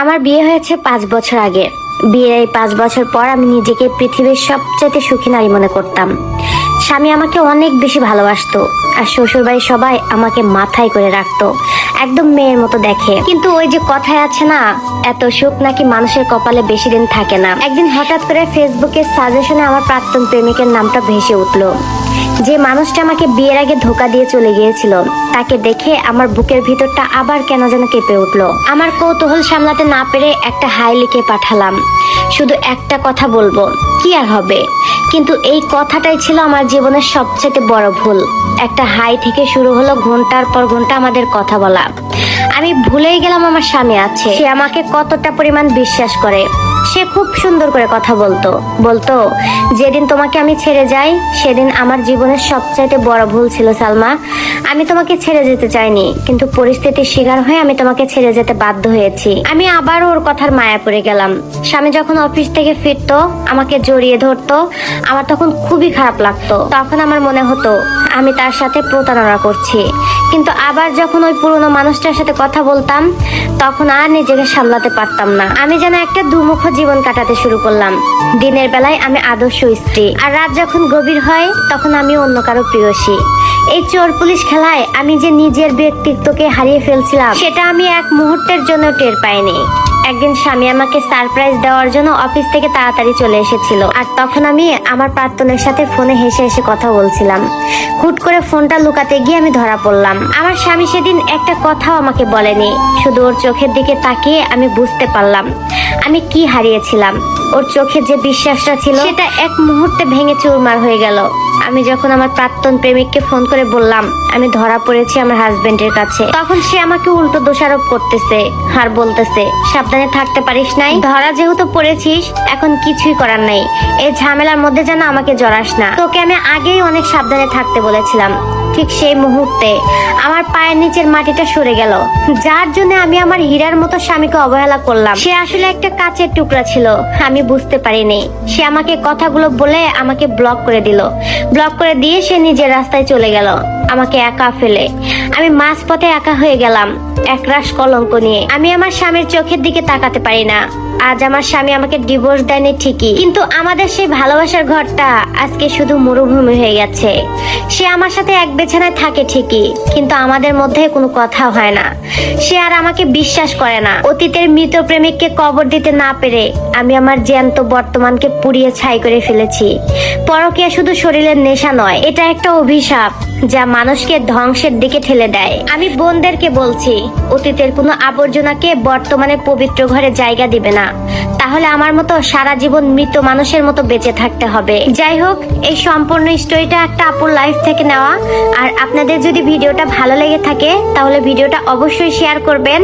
আমার বিয়ে হয়েছে 5 বছর আগে। বিয়ের এই 5 বছর পর আমি নিজেকে পৃথিবীর সবচেয়ে সুখী নারী মনে করতাম। স্বামী আমাকে অনেক বেশি ভালোবাসতো, আর শ্বশুরবাড়ির সবাই আমাকে মাথায় করে রাখতো, একদম মেয়ের মতো দেখে। কিন্তু ওই যে কথায় আছে না, এত সুখ নাকি মানুষের কপালে বেশি দিন থাকে না। একদিন হঠাৎ করে ফেসবুকের সাজেশনে আমার প্রাক্তন প্রেমিকের নামটা ভেসে উঠলো। যে মানুষটা আমাকে বিয়ের আগে ধোকা দিয়ে চলে গিয়েছিল, তাকে দেখে আমার বুকের ভিতরটা আবার কেন যেন কেঁপে উঠলো। আমার কৌতূহল সামলাতে না পেরে একটা হাই লিখে পাঠালাম, শুধু একটা কথা বলবো, কি আর হবে। কিন্তু এই কথাটাই ছিল আমার জীবনের সবচেয়ে বড় ভুল। একটা হাই থেকে শুরু হলো ঘন্টার পর ঘন্টা আমাদের কথা বলা। আমি ভুলেই গেলাম আমার স্বামী আছে, সে আমাকে কতটা পরিমাণ বিশ্বাস করে। সে খুব সুন্দর করে কথা বলতো যেদিন তোমাকে আমি ছেড়ে যাই সেদিন আমার জীবনের সবচাইতে বড় ভুল ছিল সালমা। আমি তোমাকে ছেড়ে যেতে চাইনি, কিন্তু পরিস্থিতির শিকার হয়ে আমি তোমাকে ছেড়ে যেতে বাধ্য হয়েছি। আমি আবার ওর কথার মায়া পড়ে গেলাম। স্বামী যখন অফিস থেকে ফিরতো, আমাকে জড়িয়ে ধরতো, আমার তখন খুবই খারাপ লাগতো। তখন আমার মনে হতো আমি তার সাথে প্রতারণা করছি। কিন্তু আবার যখন ওই পুরনো মানুষটার সাথে কথা বলতাম, তখন আর নিজেকে সামলাতে পারতাম না। আমি যেন একটা দুমুখ জীবন কাটাতে শুরু করলাম। দিনের বেলায় আমি আদর্শ স্ত্রী, আর রাত যখন গভীর হয় তখন আমি অন্য কারো প্রেয়সী। এই চোর পুলিশ খেলায় আমি যে নিজের ব্যক্তিত্বকে হারিয়ে ফেলছিলাম, সেটা আমি এক মুহূর্তের জন্য টের পাইনি। একদিন স্বামী আমাকে সারপ্রাইজ দেওয়ার জন্য অফিস থেকে তাড়াতাড়ি চলে এসেছিল, আর তখন আমি আমার প্রাক্তনের সাথে ফোনে হেসে হেসে কথা বলছিলাম। হুট করে ফোনটা লুকাতে গিয়ে আমি ধরা পড়লাম। আমার স্বামী সেদিন একটা কথাও আমাকে বলেনি, শুধু ওর চোখের দিকে তাকিয়ে আমি বুঝতে পারলাম আমি কি হারিয়েছিলাম। ওর চোখে যে বিশ্বাসটা ছিল, সেটা এক মুহূর্তে ভেঙে চুরমার হয়ে গেল। আমি যখন আমার প্রাক্তন প্রেমিককে ফোন করে বললাম আমি ধরা পড়েছি আমার হাজবেন্ডের কাছে, তখন সে আমাকে উল্টো দোষারোপ করতেছে আর বলতেছে সাবধানে থাকতে পারিস নাই, ধরা যেহেতু পড়েছিস এখন কিছুই করার নাই, এই ঝামেলার মধ্যে যেন আমাকে জড়াস না। তোকে আমি আগেই অনেক সাবধানে থাকতে বলেছিলাম। ঠিক সেই মুহূর্তে আমার পায়ের নিচের মাটিটা সরে গেল, যার জন্য আমি আমার হীরার মতো স্বামীকে অবহেলা করলাম। সে আসলে একটা কাচের টুকরা ছিল, আমি বুঝতে পারিনি। সে আমাকে কথাগুলো বলে আমাকে ব্লক করে দিল। ব্লক করে দিয়ে সে নিজের রাস্তায় চলে গেল, আমাকে একা ফেলে। আমি মাঝপথে একা হয়ে গেলাম, একরাশ কলঙ্ক নিয়ে। আমি আমার স্বামীর চোখের দিকে তাকাতে পারি না। আজ আমার স্বামী আমাকে ডিভোর্স দেয়নি ঠিকই, কিন্তু আমাদের সেই ভালোবাসার ঘরটা আজকে শুধু মরুভূমি হয়ে গেছে। সে আমার সাথে এক বিছানায় থাকে ঠিকই, কিন্তু আমাদের মধ্যে কোনো কথা হয় না। সে আর আমাকে বিশ্বাস করে না। অতীতের মৃত প্রেমিককে কবর দিতে না পেরে আমি আমার জ্যান্ত বর্তমানকে পুড়িয়ে ছাই করে ফেলেছি। পরকীয়া শুধু শরীরের নেশা নয়, এটা একটা অভিশাপ যা মানুষকে ধ্বংসের দিকে ঠেলে দেয়। আমি বোনদেরকে বলছি, অতীতের কোনো আবর্জনাকে বর্তমানে পবিত্র ঘরে জায়গা দিবে না, তাহলে আমার মতো সারা জীবন মৃত মানুষের মতো বেঁচে থাকতে হবে। যাই হোক, এই সম্পূর্ণ স্টোরিটা একটা আপুর লাইফ থেকে নেওয়া। আর আপনাদের যদি ভিডিওটা ভালো লেগে থাকে তাহলে ভিডিওটা অবশ্যই শেয়ার করবেন।